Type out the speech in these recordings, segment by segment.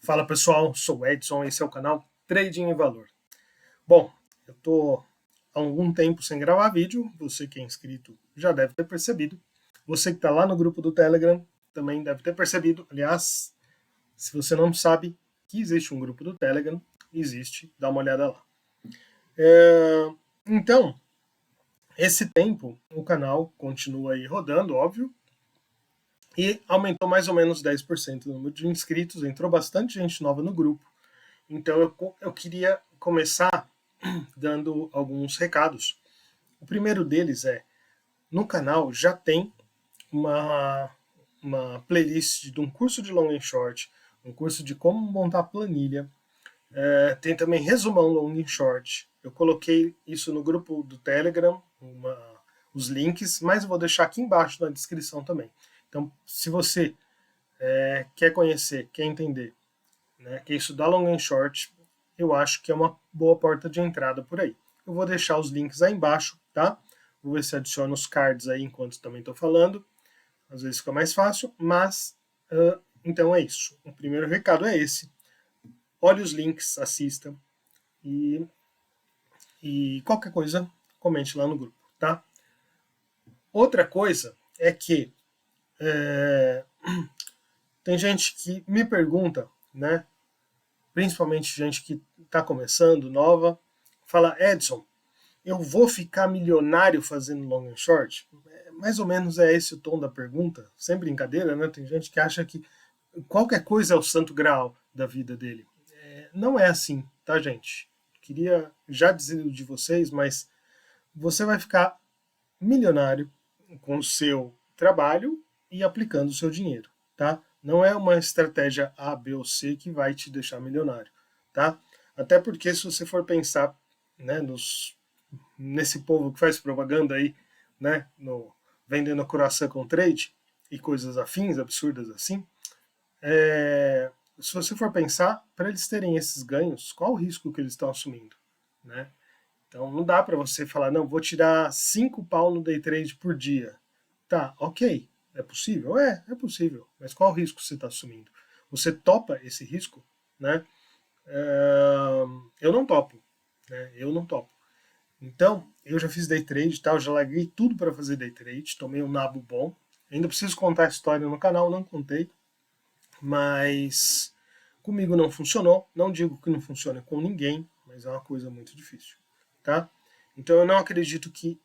Fala pessoal, sou o Edson, esse é o canal Trading em Valor. Bom, eu tô há algum tempo sem gravar vídeo, você que é inscrito já deve ter percebido. Você que está lá no grupo do Telegram também deve ter percebido. Aliás, se você não sabe que existe um grupo do Telegram, existe, dá uma olhada lá. Então, esse tempo o canal continua aí rodando, óbvio, e aumentou mais ou menos 10% o número de inscritos, entrou bastante gente nova no grupo. Então eu queria começar dando alguns recados. O primeiro deles é, no canal já tem uma playlist de um curso de long and short, um curso de como montar planilha, tem também resumão long and short. Eu coloquei isso no grupo do Telegram, os links, mas eu vou deixar aqui embaixo na descrição também. Então, se você quer conhecer, quer entender, né, que isso da long and short, eu acho que é uma boa porta de entrada por aí. Eu vou deixar os links aí embaixo, tá? Vou ver se adiciono os cards aí enquanto também estou falando. Às vezes fica mais fácil, mas então é isso. O primeiro recado é esse. Olhe os links, assista e qualquer coisa, comente lá no grupo, tá? Outra coisa é que tem gente que me pergunta, né? Principalmente gente que está começando, nova, fala, Edson, eu vou ficar milionário fazendo long and short? Mais ou menos é esse o tom da pergunta, sem brincadeira, né? Tem gente que acha que qualquer coisa é o santo graal da vida dele. Não é assim, tá, gente? Queria já dizer de vocês, mas você vai ficar milionário com o seu trabalho e aplicando o seu dinheiro, tá? Não é uma estratégia A, B ou C que vai te deixar milionário, tá? Até porque se você for pensar, né, nesse povo que faz propaganda aí, né, vendendo croissant com trade e coisas afins, absurdas assim, se você for pensar, para eles terem esses ganhos, qual o risco que eles estão assumindo, né? Então não dá para você falar, não, vou tirar 5 pau no day trade por dia. Tá, ok. É possível? É possível. Mas qual risco você está assumindo? Você topa esse risco? Né? Eu não topo. Né? Eu não topo. Então, eu já fiz day trade e tal, já larguei tudo para fazer day trade, tomei um nabo bom. Ainda preciso contar a história no canal, não contei. Mas comigo não funcionou. Não digo que não funciona com ninguém, mas é uma coisa muito difícil. Tá? Então eu não acredito que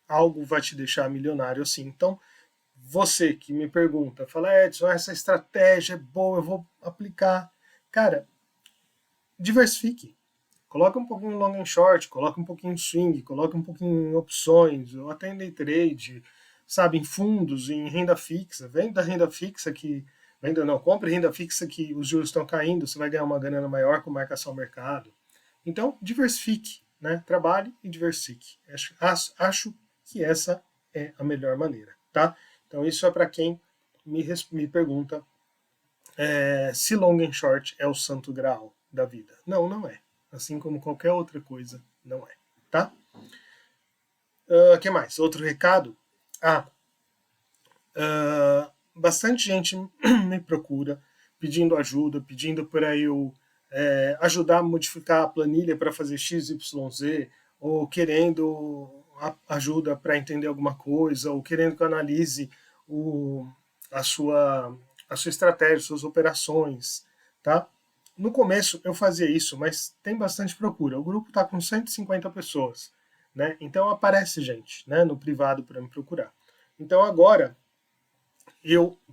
algo vai te deixar milionário assim. Então, você que me pergunta, fala, Edson, essa estratégia é boa, eu vou aplicar. Cara, diversifique. Coloca um pouquinho em long and short, coloca um pouquinho em swing, coloca um pouquinho em opções, ou até em day trade, sabe, em fundos, em renda fixa. Venda renda fixa que. Venda não, compre renda fixa que os juros estão caindo, você vai ganhar uma grana maior com marcação ao mercado. Então, diversifique, né? Trabalhe e diversifique. Acho que essa é a melhor maneira, tá? Então, isso é para quem me pergunta se long and short é o santo graal da vida. Não, não é. Assim como qualquer outra coisa, não é, tá? Que mais? Outro recado? Bastante gente me procura pedindo ajuda, pedindo para eu ajudar a modificar a planilha para fazer XYZ, ou querendo ajuda para entender alguma coisa, ou querendo que eu analise a, sua, a sua estratégia, suas operações, tá? No começo eu fazia isso, mas tem bastante procura. O grupo está com 150 pessoas, né? Então aparece gente, né, no privado para me procurar. Então agora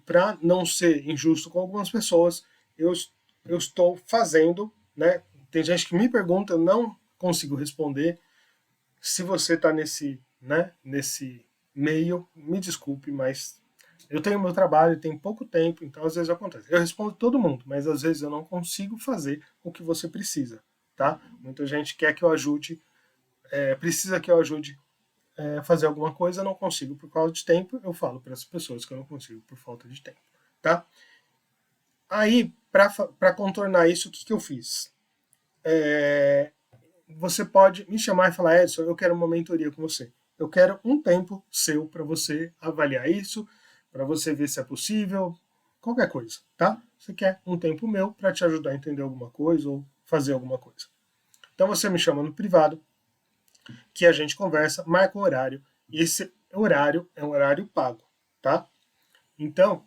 para não ser injusto com algumas pessoas, eu, eu estou fazendo, né? Tem gente que me pergunta, eu não consigo responder. Se você está nesse meio, me desculpe, mas eu tenho meu trabalho, tem pouco tempo, então às vezes acontece. Eu respondo todo mundo, mas às vezes eu não consigo fazer o que você precisa, tá? Muita gente quer que eu ajude, precisa que eu ajude fazer alguma coisa, eu não consigo por causa de tempo, eu falo para as pessoas que eu não consigo por falta de tempo, tá? Aí, para contornar isso, o que eu fiz? Você pode me chamar e falar, Edson, eu quero uma mentoria com você. Eu quero um tempo seu para você avaliar isso, para você ver se é possível, qualquer coisa, tá? Você quer um tempo meu para te ajudar a entender alguma coisa ou fazer alguma coisa. Então você me chama no privado, que a gente conversa, marca um horário, e esse horário é um horário pago, tá? Então,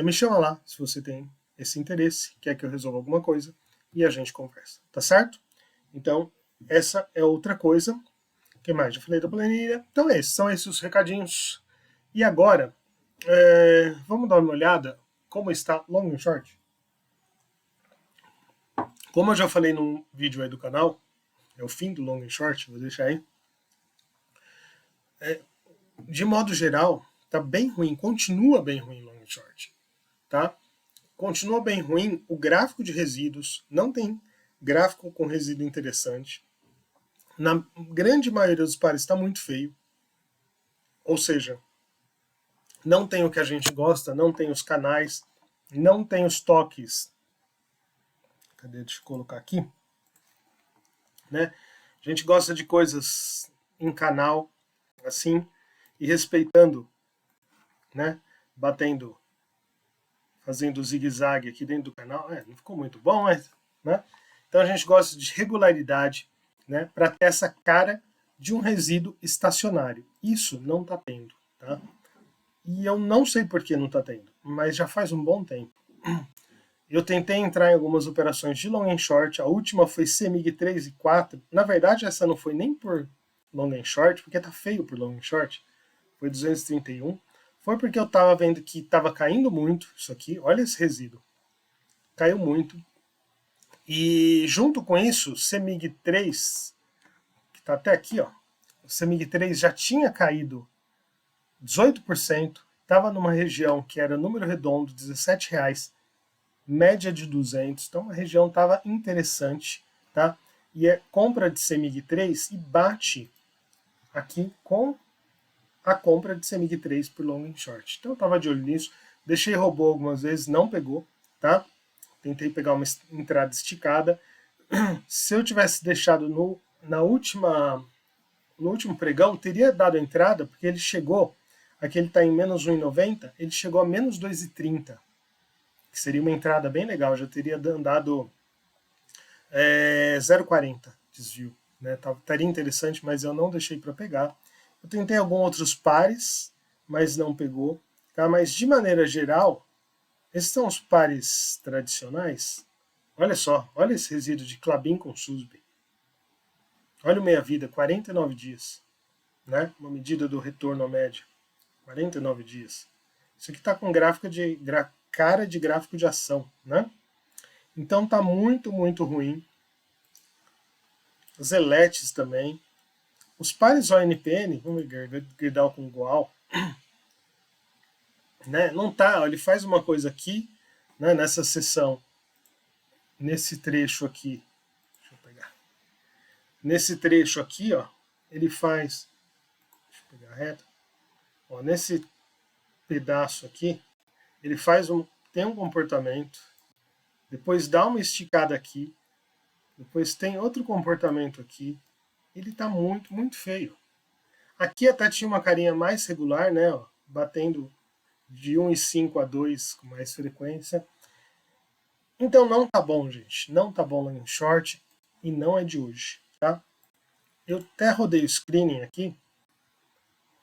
me chama lá se você tem esse interesse, quer que eu resolva alguma coisa, e a gente conversa, tá certo? Então, essa é outra coisa. O que mais? Já falei da planilha. Então, são esses os recadinhos. E agora, vamos dar uma olhada como está long and short. Como eu já falei num vídeo aí do canal, é o fim do long and short, vou deixar aí. De modo geral, tá bem ruim, continua bem ruim long and short, tá? Continua bem ruim o gráfico de resíduos, não tem gráfico com resíduo interessante. Na grande maioria dos pares está muito feio. Ou seja, não tem o que a gente gosta, não tem os canais, não tem os toques. Cadê? Deixa eu colocar aqui. Né? A gente gosta de coisas em canal, assim, e respeitando, né? Batendo, fazendo zigue-zague aqui dentro do canal. Não ficou muito bom, mas, né? Então a gente gosta de regularidade, né? Para ter essa cara de um resíduo estacionário. Isso não está tendo, tá? E eu não sei por que não está tendo, mas já faz um bom tempo. Eu tentei entrar em algumas operações de long and short, a última foi CEMIG 3 e 4. Na verdade, essa não foi nem por long and short, porque tá feio por long and short. Foi 231. Foi porque eu tava vendo que tava caindo muito isso aqui. Olha esse resíduo. Caiu muito. E junto com isso, CEMIG 3, que tá até aqui, ó. O CEMIG 3 já tinha caído 18%, estava numa região que era número redondo, R$17, média de 200, então a região estava interessante, tá? E é compra de CEMIG 3 e bate aqui com a compra de CEMIG 3 por long and short. Então eu estava de olho nisso, deixei robô algumas vezes, não pegou, tá? Tentei pegar uma entrada esticada. Se eu tivesse deixado no último pregão, teria dado a entrada, porque ele chegou, aqui ele está em menos 1,90, ele chegou a menos 2,30, que seria uma entrada bem legal, já teria dado 0,40 desvio. Né? Estaria interessante, mas eu não deixei para pegar. Eu tentei alguns outros pares, mas não pegou. Tá? Mas de maneira geral, esses são os pares tradicionais. Olha só, olha esse resíduo de Klabin com SUSB. Olha o meia-vida, 49 dias. Né? Uma medida do retorno à média. 49 dias. Isso aqui está com cara de gráfico de ação. Né? Então tá muito, muito ruim. Os eletes também. Os pares ONPN, vamos ver, Gerdau com Goal, né? Não tá, ele faz uma coisa aqui, né, nessa seção, nesse trecho aqui, deixa eu pegar, nesse trecho aqui, ó, ele faz, deixa eu pegar reto, ó, nesse pedaço aqui, ele tem um comportamento, depois dá uma esticada aqui, depois tem outro comportamento aqui, ele tá muito, muito feio. Aqui até tinha uma carinha mais regular, né, ó, batendo de 1,5 a 2 com mais frequência. Então não tá bom, gente. Não tá bom long short e não é de hoje, tá? Eu até rodei o screening aqui.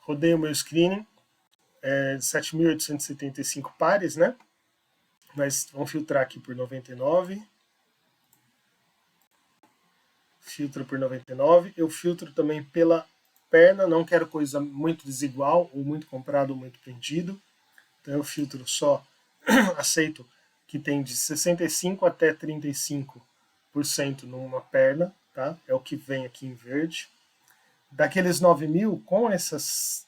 Rodei o meu screening de 7.875 pares, né? Mas vamos filtrar aqui por 99. Filtro por 99. Eu filtro também pela perna. Não quero coisa muito desigual, ou muito comprado ou muito vendido. Então eu filtro só, aceito que tem de 65% até 35% numa perna, tá? É o que vem aqui em verde. Daqueles 9.000, com esses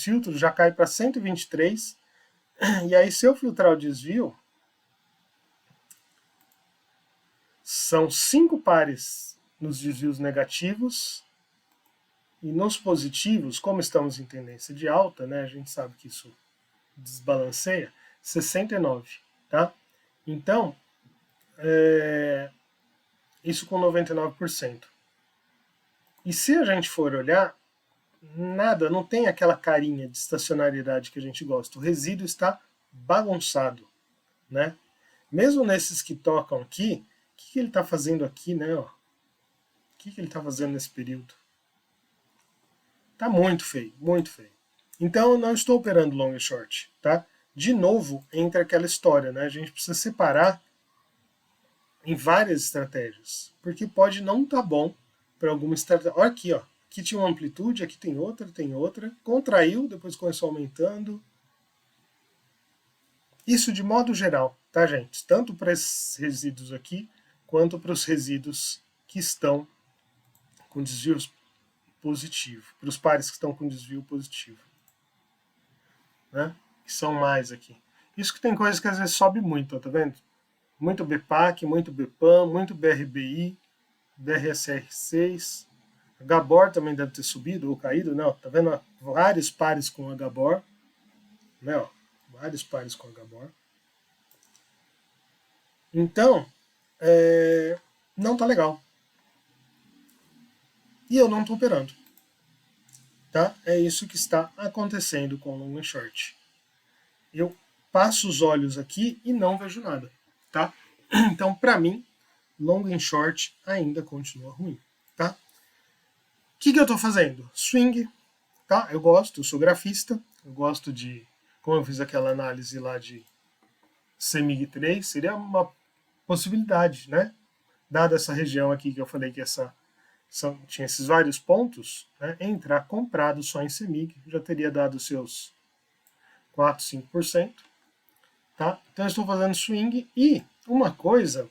filtros, já cai para 123. E aí, se eu filtrar o desvio, são 5 pares nos desvios negativos. E nos positivos, como estamos em tendência de alta, né, a gente sabe que isso desbalanceia, 69, tá? Então, isso com 99%. E se a gente for olhar, nada, não tem aquela carinha de estacionariedade que a gente gosta. O resíduo está bagunçado. né? Mesmo nesses que tocam aqui, o que ele está fazendo aqui, né? Ó? O que ele está fazendo nesse período? Tá muito feio, muito feio. Então eu não estou operando long e short, tá? De novo, entra aquela história, né? A gente precisa separar em várias estratégias, porque pode não estar bom para alguma estratégia. Olha aqui, ó. Aqui tinha uma amplitude, aqui tem outra. Contraiu, depois começou aumentando. Isso de modo geral, tá, gente? Tanto para esses resíduos aqui, quanto para os resíduos que estão com desvios positivo, para os pares que estão com desvio positivo, né? Que são mais aqui. Isso que tem coisa que às vezes sobe muito, ó, tá vendo? Muito BPAC, muito BPAM, muito BRBI, BRSR6. HBOR também deve ter subido ou caído, né? Ó, tá vendo? Ó, vários pares com HBOR, né? Ó, vários pares com HBOR. Então, não tá legal. E eu não estou operando. Tá? É isso que está acontecendo com o long and short. Eu passo os olhos aqui e não vejo nada. Tá? Então, para mim, long and short ainda continua ruim. Tá? O que eu estou fazendo? Swing. Tá? Eu gosto, eu sou grafista. Eu gosto de, como eu fiz aquela análise lá de CEMIG 3, seria uma possibilidade, né? Dada essa região aqui que eu falei que tinha esses vários pontos, né, entrar comprado só em CEMIG, já teria dado seus 4, 5%. Tá? Então eu estou fazendo swing e uma coisa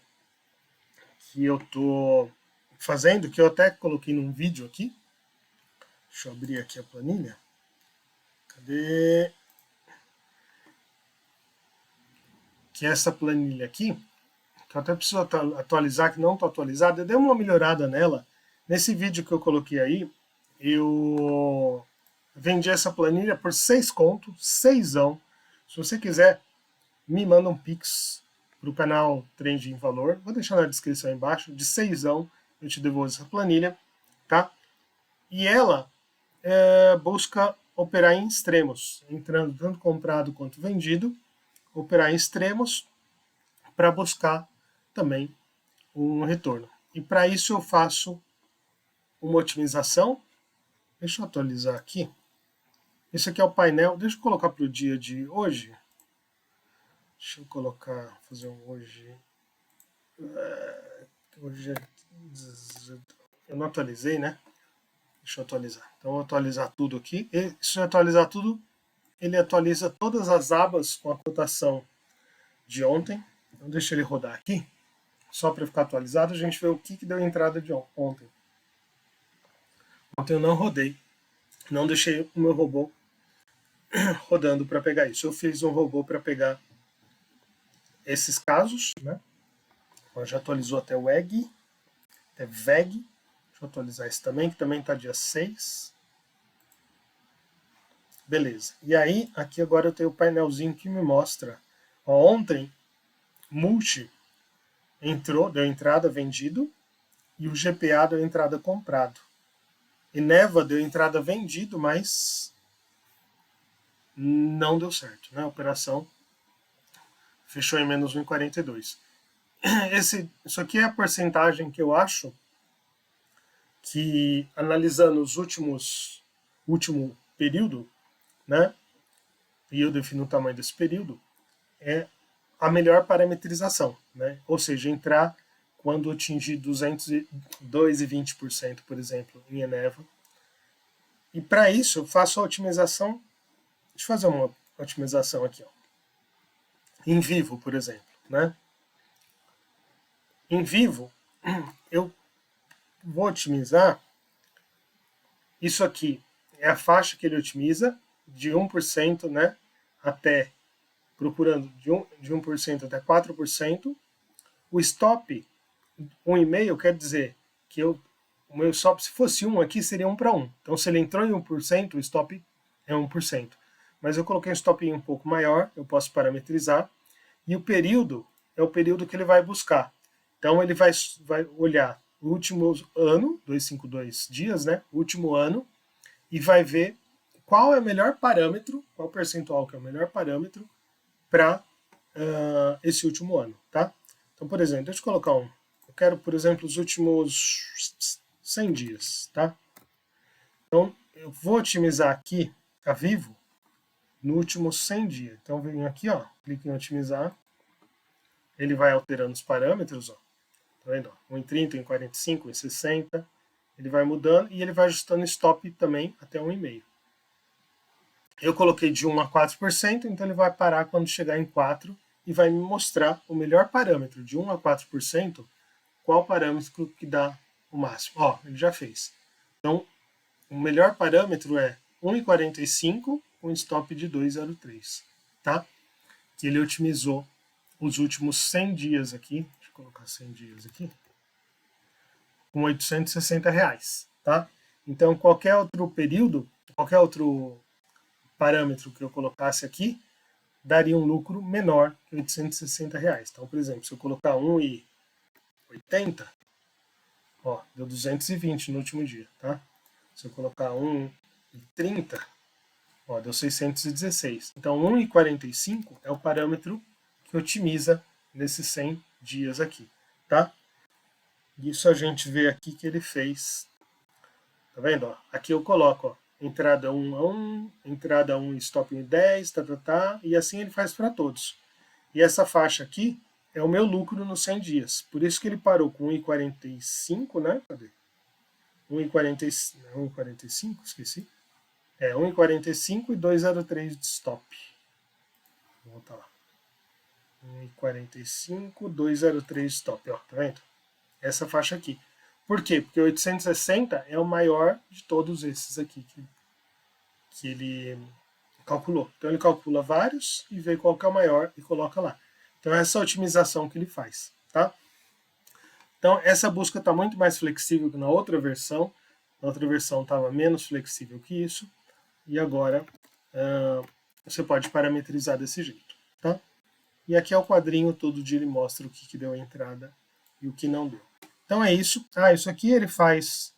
que eu estou fazendo, que eu até coloquei num vídeo aqui, deixa eu abrir aqui a planilha, cadê? Que é essa planilha aqui, que eu até preciso atualizar, que não está atualizada, eu dei uma melhorada nela. Nesse vídeo que eu coloquei aí, eu vendi essa planilha por 6 conto, 6ão. Se você quiser, me manda um pix pro canal Trend em Valor. Vou deixar na descrição aí embaixo. De 6ão eu te devolvo essa planilha, tá? E ela busca operar em extremos, entrando tanto comprado quanto vendido, operar em extremos para buscar também um retorno. E para isso eu faço uma otimização. Deixa eu atualizar aqui. Esse aqui é o painel. Deixa eu colocar para o dia de hoje. Deixa eu colocar, fazer um hoje. Hoje eu não atualizei, né? Deixa eu atualizar. Então eu vou atualizar tudo aqui. E se eu atualizar tudo, ele atualiza todas as abas com a cotação de ontem. Então deixa ele rodar aqui, só para ficar atualizado. A gente vê o que deu entrada de ontem. Ontem eu não rodei, não deixei o meu robô rodando para pegar isso. Eu fiz um robô para pegar esses casos, né? Já atualizou até o EG, até VEG. Deixa eu atualizar esse também, que também está dia 6. Beleza. E aí, aqui agora eu tenho o painelzinho que me mostra. Ó, ontem, Multi entrou, deu entrada vendido, e o GPA deu entrada comprado. E Neva deu entrada vendido, mas não deu certo, né? A operação fechou em menos 1,42. Isso aqui é a porcentagem que eu acho que, analisando os último período, né? E eu defino o tamanho desse período, é a melhor parametrização, né? Ou seja, entrar quando atingir 220%, por exemplo, em Eneva. E para isso eu faço a otimização. Deixa eu fazer uma otimização aqui, ó. Em vivo, por exemplo, né? Em vivo, eu vou otimizar. Isso aqui é a faixa que ele otimiza, de 1%, né, até, procurando de 1% até 4%. O stop, 1,5, quer dizer que o meu stop, se fosse 1 aqui, seria 1 para 1. Então, se ele entrou em 1%, o stop é 1%. Mas eu coloquei um stop um pouco maior, eu posso parametrizar. E o período é o período que ele vai buscar. Então, ele vai olhar o último ano, 252 dias, né? O último ano, e vai ver qual é o melhor parâmetro, qual percentual que é o melhor parâmetro para esse último ano, tá? Então, por exemplo, deixa eu colocar um. Eu quero, por exemplo, os últimos 100 dias, tá? Então, eu vou otimizar aqui a Vivo no último 100 dias. Então, venho aqui, ó, clico em otimizar. Ele vai alterando os parâmetros, ó. Tá vendo? 1,30, 1,45, 1,60. Ele vai mudando e ele vai ajustando stop também até 1,5. Eu coloquei de 1 a 4%, então ele vai parar quando chegar em 4 e vai me mostrar o melhor parâmetro de 1 a 4%, qual parâmetro que dá o máximo. Ó, ele já fez. Então, o melhor parâmetro é 1,45 com stop de 2,03, tá? Que ele otimizou os últimos 100 dias aqui, deixa eu colocar 100 dias aqui, com R$860, tá? Então, qualquer outro período, qualquer outro parâmetro que eu colocasse aqui, daria um lucro menor que R$860. Então, por exemplo, se eu colocar 1,80, ó, deu 220 no último dia, tá? Se eu colocar 1,30, ó, deu 616. Então, 1,45 é o parâmetro que otimiza nesses 100 dias aqui, tá? Isso a gente vê aqui que ele fez. Tá vendo? Ó? Aqui eu coloco, ó, entrada 1 a 1, entrada 1 stop em 10, tá, e assim ele faz para todos. E essa faixa aqui é o meu lucro nos 100 dias. Por isso que ele parou com 1,45, né? Cadê? 1,45, esqueci. 1,45 e 2,03 de stop. Vou voltar lá. 1,45, 2,03 de stop, ó, tá vendo? Essa faixa aqui. Por quê? Porque 860 é o maior de todos esses aqui que ele calculou. Então ele calcula vários e vê qual que é o maior e coloca lá. Então essa é a otimização que ele faz, tá? Então essa busca está muito mais flexível que na outra versão. Na outra versão estava menos flexível que isso. E agora você pode parametrizar desse jeito, tá? E aqui é o quadrinho, todo dia ele mostra o que deu a entrada e o que não deu. Então é isso. Isso aqui ele faz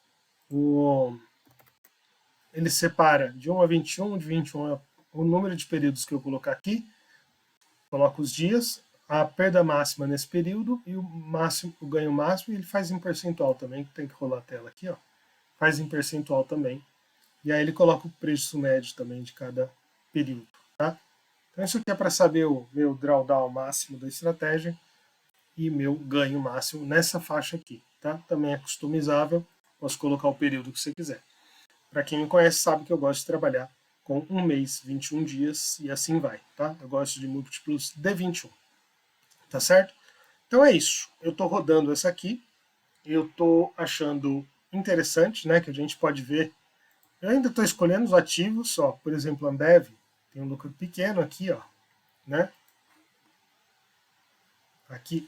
ele separa de 1 a 21, de 21 o número de períodos que eu colocar aqui, coloca os dias, a perda máxima nesse período e o máximo, o ganho máximo, e ele faz em percentual também, que tem que rolar a tela aqui, ó. Faz em percentual também. E aí ele coloca o preço médio também de cada período, tá? Então isso aqui é para saber o meu drawdown máximo da estratégia e meu ganho máximo nessa faixa aqui, tá? Também é customizável, posso colocar o período que você quiser. Para quem me conhece sabe que eu gosto de trabalhar com um mês, 21 dias e assim vai, tá? Eu gosto de múltiplos de 21, tá certo? Então é isso. Eu estou rodando essa aqui, eu estou achando interessante, né? Que a gente pode ver. Eu ainda estou escolhendo os ativos, ó. Por exemplo, Ambev tem um lucro pequeno aqui, ó, né? Aqui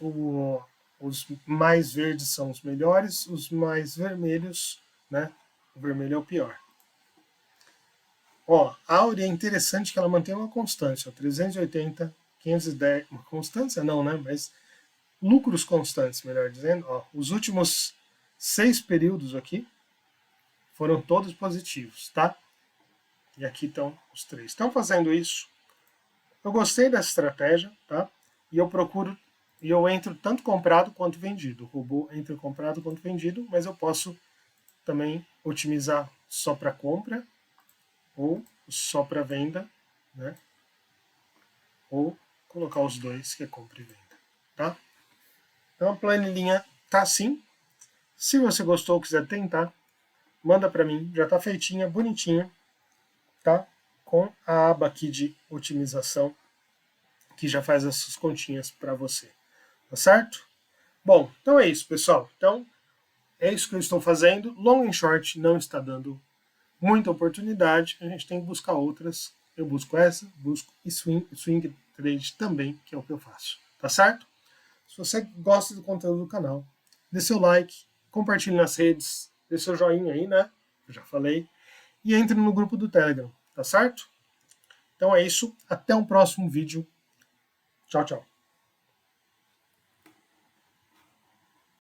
os mais verdes são os melhores, os mais vermelhos, né? O vermelho é o pior. Ó, a Áurea é interessante que ela mantém uma constância, ó, 380, 510, uma constância não, né? Mas lucros constantes, melhor dizendo. Ó, os últimos 6 períodos aqui foram todos positivos, tá? E aqui estão os 3. Estão fazendo isso. Eu gostei dessa estratégia, tá? E eu procuro, e eu entro tanto comprado quanto vendido. O robô entra comprado quanto vendido, mas eu posso também otimizar só para compra ou só para venda, né? Ou colocar os dois, que é compra e venda, tá? Então a planilhinha tá assim. Se você gostou ou quiser tentar, manda para mim, já tá feitinha, bonitinha, tá? Com a aba aqui de otimização, que já faz essas continhas para você, tá certo? Bom, então é isso, pessoal. Então é isso que eu estou fazendo. Long and short não está dando muita oportunidade, a gente tem que buscar outras. Eu busco essa, busco e swing trade também, que é o que eu faço, tá certo? Se você gosta do conteúdo do canal, dê seu like, compartilhe nas redes, dê seu joinha aí, né? Eu já falei. E entre no grupo do Telegram, tá certo? Então é isso, até um próximo vídeo. Tchau, tchau.